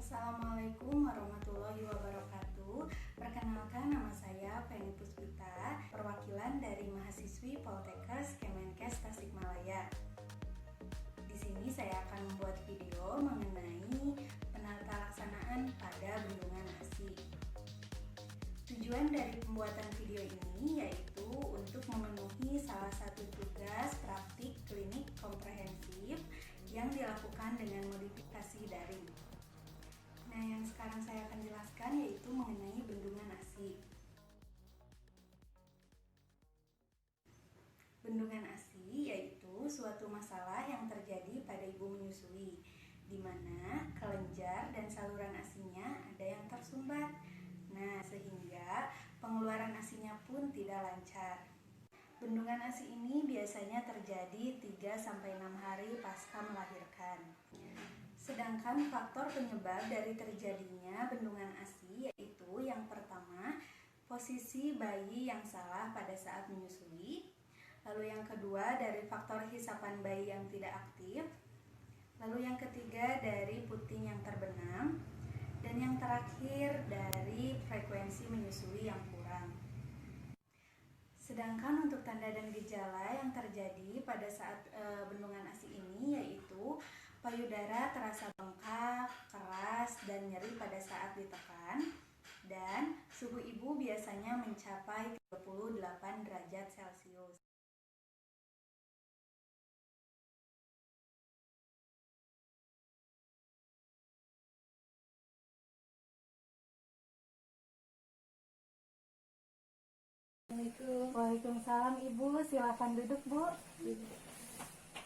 Assalamualaikum warahmatullahi wabarakatuh. Perkenalkan, nama saya Penny Puspita, perwakilan dari mahasiswi Poltekkes Kemenkes Tasikmalaya. Di sini saya akan membuat video mengenai penata laksanaan pada bendungan ASI. Tujuan dari pembuatan video ini yaitu untuk memenuhi salah satu tugas praktik klinik komprehensif yang dilakukan dengan modifikasi daring. Nah, yang sekarang saya akan jelaskan yaitu mengenai bendungan ASI. Bendungan ASI yaitu suatu masalah yang terjadi pada ibu menyusui, di mana kelenjar dan saluran ASI-nya ada yang tersumbat. Nah, sehingga pengeluaran ASI-nya pun tidak lancar. Bendungan ASI ini biasanya terjadi 3-6 hari pasca melahirkan. Sedangkan faktor penyebab dari terjadinya bendungan ASI yaitu yang pertama, posisi bayi yang salah pada saat menyusui. Lalu yang kedua, dari faktor hisapan bayi yang tidak aktif. Lalu yang ketiga, dari puting yang terbenam. Dan yang terakhir, dari frekuensi menyusui yang kurang. Sedangkan untuk tanda dan gejala yang terjadi pada saat bendungan ASI ini yaitu payudara terasa bengkak, keras, dan nyeri pada saat ditekan, dan suhu ibu biasanya mencapai 38 derajat Celcius. Waalaikumsalam Ibu, silakan duduk Bu.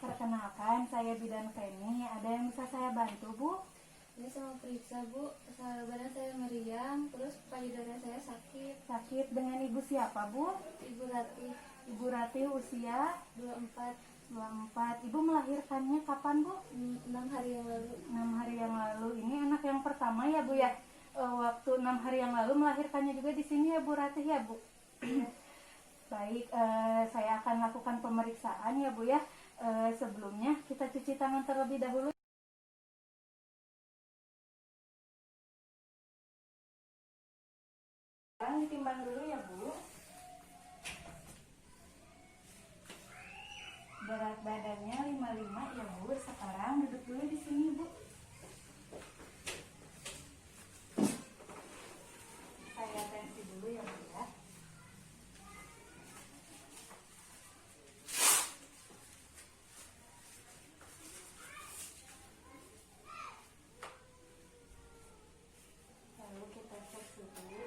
Perkenalkan, saya Bidan Penny. Ada yang bisa saya bantu Bu? Ini sama periksa Bu, badan saya meriang, terus payudara saya sakit. Sakit dengan Ibu siapa Bu? Ibu Ratih. Ibu Ratih usia 24. 24. Ibu melahirkannya kapan Bu? 6 hari yang lalu. 6 hari yang lalu. Ini anak yang pertama ya Bu ya? Waktu 6 hari yang lalu melahirkannya juga di sini ya Bu Ratih ya Bu? Baik, saya akan lakukan pemeriksaan ya Bu ya. Sebelumnya kita cuci tangan terlebih dahulu. Sekarang ditimbang dulu ya Bu. Berat badannya 55 ya Bu. Sekarang duduk dulu di sini Bu. Saya tensi dulu ya Bu ya. Lalu kita cek suhu.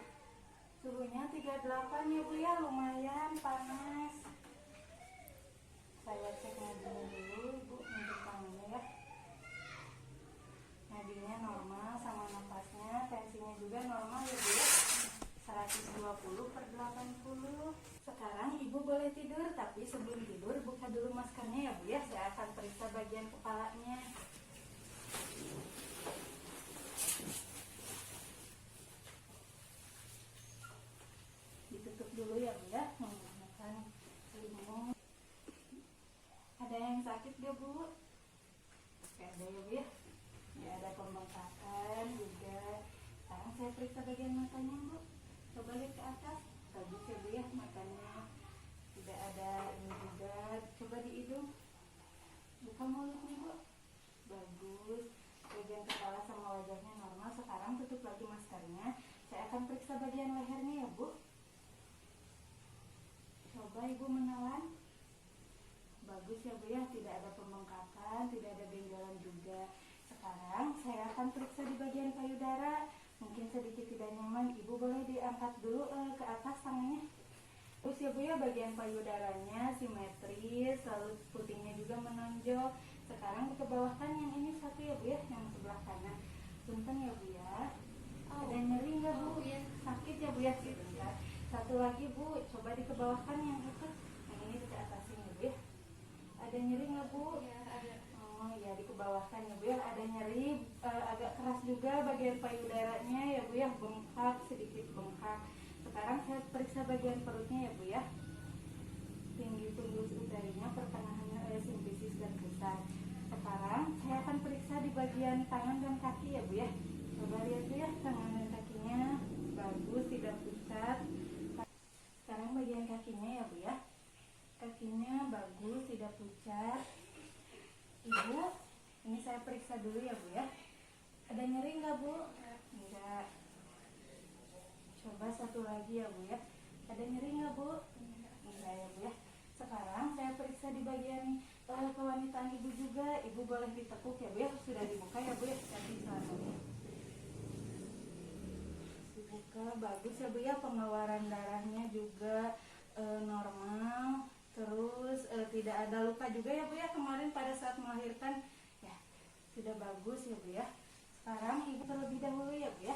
Suhunya 38 ya Bu ya, lumayan panas. Saya cek nadinya dulu Bu, untuk tangannya ya. Nadinya normal sama nafasnya, tensinya juga normal ya Bu ya. 120/80. Sekarang Ibu boleh tidur, tapi sebelum tidur buka dulu maskernya ya Bu ya. Saya akan periksa bagian kepalanya. Ditutup dulu ya Bu ya, menggunakan selimut. Ada yang sakit gak Bu? Ada ya Bu ya. Ya, ada pembengkakan juga. Sekarang saya periksa bagian matanya Bu. Coba lihat ke atas. Bagus ya Bu ya matanya. Tidak ada ini juga. Coba di hidung. Buka mulutnya Bu. Bagus. Bagian kepala sama wajahnya normal. Sekarang tutup lagi maskernya. Saya akan periksa bagian lehernya ya Bu. Coba Ibu menelan. Bagus ya Bu ya, tidak ada pembengkakan, tidak ada benjolan juga. Sekarang saya akan periksa di bagian payudara. Mungkin sedikit tidak nyaman, Ibu boleh diangkat dulu ke atas tangannya. Terus ya Bu ya, bagian payudaranya simetris, lalu putingnya juga menonjol. Sekarang dikebawahkan yang ini satu ya Bu ya, yang sebelah kanan. Punten ya Bu ya. Ada nyeri nggak Bu? Iya. Sakit ya Bu ya? Sebentar. Satu lagi Bu, coba dikebawahkan yang itu. Yang ini ke atasin ya Bu ya. Ada nyeri nggak Bu? Ya, ada. Oh ya, dikebawahkan ya Bu ya. Ada nyeri, agak keras juga bagian payudaranya ya Bu ya. Bengkak, sedikit bengkak. Sekarang saya periksa bagian perutnya ya Bu ya. Tinggi fundus uterinya, pertengahannya simfisis dan pusat. Sekarang saya akan periksa di bagian tangan dan kaki ya Bu ya. Coba lihat Bu ya, tangan dan kakinya bagus, tidak pucat. Sekarang bagian kakinya ya Bu ya. Kakinya bagus, tidak pucat. Ibu, ini saya periksa dulu ya Bu ya. Ada nyeri nggak Bu? Enggak. Coba satu lagi ya Bu ya. Ada nyeri nggak Bu? Enggak ya Bu ya. Sekarang saya periksa di bagian kewanitaan Ibu juga. Ibu boleh ditekuk ya Bu ya. Sudah dibuka ya Bu ya. Kaki selanjutnya dibuka, bagus ya Bu ya. Pengeluaran darahnya juga normal. Terus tidak ada luka juga ya Bu ya kemarin pada saat melahirkan. Ya, sudah bagus ya Bu ya. Sekarang Ibu terlebih dahulu ya Bu ya.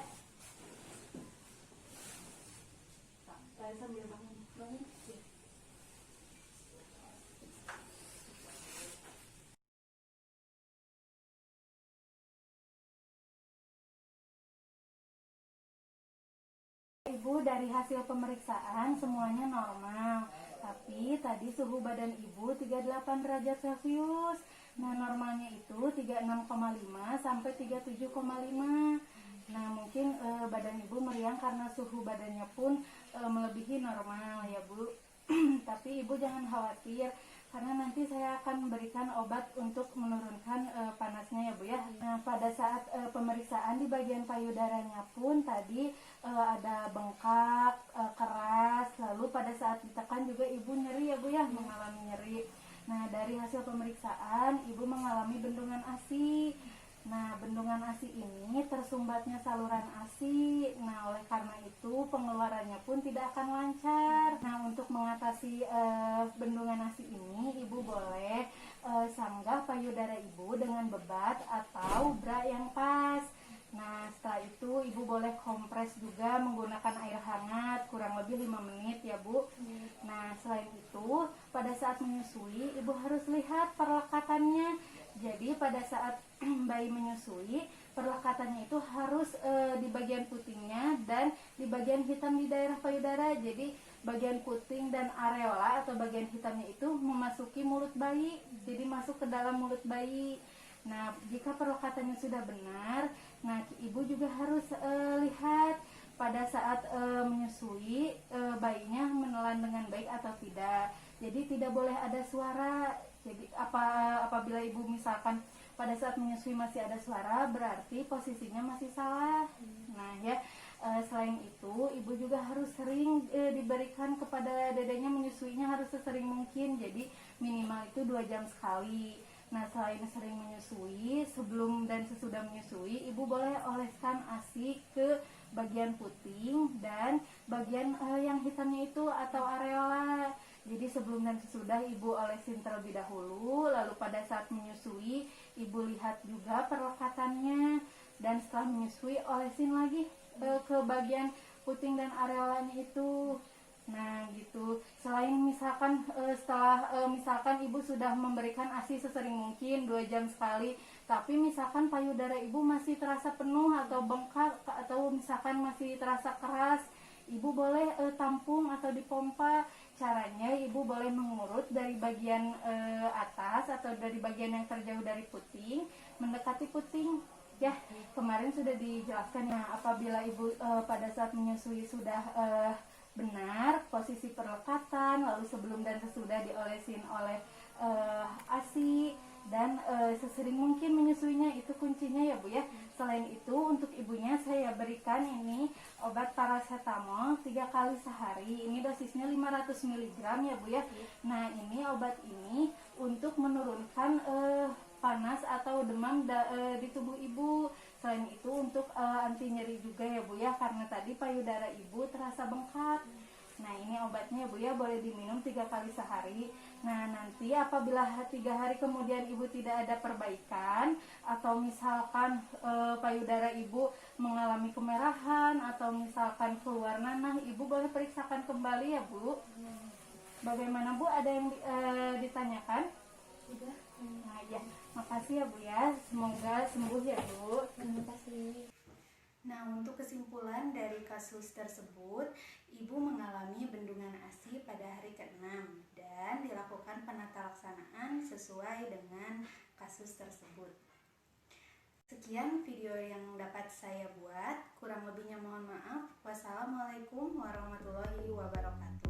Saya sambil bangun. Ya. Ibu, dari hasil pemeriksaan semuanya normal. Tapi tadi suhu badan Ibu 38 derajat Celcius. Nah, normalnya itu 36,5 sampai 37,5. Nah, mungkin badan Ibu meriang karena suhu badannya pun melebihi normal ya Bu. Tapi Ibu jangan khawatir karena nanti saya akan memberikan obat untuk menurunkan panasnya ya Bu ya. Nah, pada saat pemeriksaan di bagian payudaranya pun tadi ada bengkak, keras, lalu pada saat ditekan juga Ibu nyeri ya Bu ya, mengalami nyeri. Nah, dari hasil pemeriksaan Ibu mengalami bendungan ASI. Nah, bendungan ASI ini tersumbatnya saluran ASI. Nah, oleh karena itu pengeluarannya pun tidak akan lancar. Nah, untuk mengatasi bendungan ASI ini, Ibu boleh sanggah payudara Ibu dengan bebat atau bra yang pas. Nah, setelah itu Ibu boleh kompres juga menggunakan air hangat kurang lebih 5 menit ya Bu. Nah, selain itu pada saat menyusui Ibu harus lihat perlekatannya. Jadi pada saat bayi menyusui, perlekatannya itu harus di bagian putingnya dan di bagian hitam di daerah payudara. Jadi bagian puting dan areola atau bagian hitamnya itu memasuki mulut bayi, jadi masuk ke dalam mulut bayi. Nah, jika perlekatannya sudah benar, nah Ibu juga harus lihat pada saat menyusui bayinya menelan dengan baik atau tidak. Jadi tidak boleh ada suara. Jadi apabila Ibu misalkan pada saat menyusui masih ada suara, berarti posisinya masih salah. Nah ya, selain itu Ibu juga harus sering diberikan kepada dedenya menyusuinya harus sesering mungkin. Jadi minimal itu 2 jam sekali. Nah, selain sering menyusui, sebelum dan sesudah menyusui, Ibu boleh oleskan ASI ke bagian puting dan bagian yang hitamnya itu atau areola. Jadi sebelum dan sesudah Ibu olesin terlebih dahulu, lalu pada saat menyusui Ibu lihat juga perlekatannya, dan setelah menyusui olesin lagi ke bagian puting dan areolanya itu. Nah gitu. Selain misalkan setelah misalkan Ibu sudah memberikan ASI sesering mungkin 2 jam sekali, tapi misalkan payudara Ibu masih terasa penuh atau bengkak atau misalkan masih terasa keras, Ibu boleh tampung atau dipompa. Caranya Ibu boleh mengurut dari bagian atas atau dari bagian yang terjauh dari puting mendekati puting. Ya, kemarin sudah dijelaskan. Nah, apabila Ibu pada saat menyusui sudah benar posisi perlekatan, lalu sebelum dan sesudah diolesin oleh ASI dan sesering mungkin menyusuinya, itu kuncinya ya Bu ya. Selain itu untuk ibunya saya berikan ini obat paracetamol 3 kali sehari. Ini dosisnya 500 mg ya Bu ya. Nah, ini obat ini untuk menurunkan panas atau demam di tubuh Ibu. Selain itu untuk anti nyeri juga ya Bu ya, karena tadi payudara Ibu terasa bengkak. Nah, ini obatnya ya Bu ya, boleh diminum 3 kali sehari. Nah, nanti apabila 3 hari kemudian Ibu tidak ada perbaikan atau misalkan payudara Ibu mengalami kemerahan atau misalkan keluar nanah, Ibu boleh periksakan kembali ya Bu. Bagaimana Bu, ada yang ditanyakan? Sudah. Nah ya, makasih ya Bu ya, semoga sembuh ya Bu. Terima kasih. Nah, untuk kesimpulan dari kasus tersebut, Ibu mengalami bendungan ASI pada hari ke-6 dan dilakukan penata laksanaan sesuai dengan kasus tersebut. Sekian video yang dapat saya buat. Kurang lebihnya mohon maaf. Wassalamualaikum warahmatullahi wabarakatuh.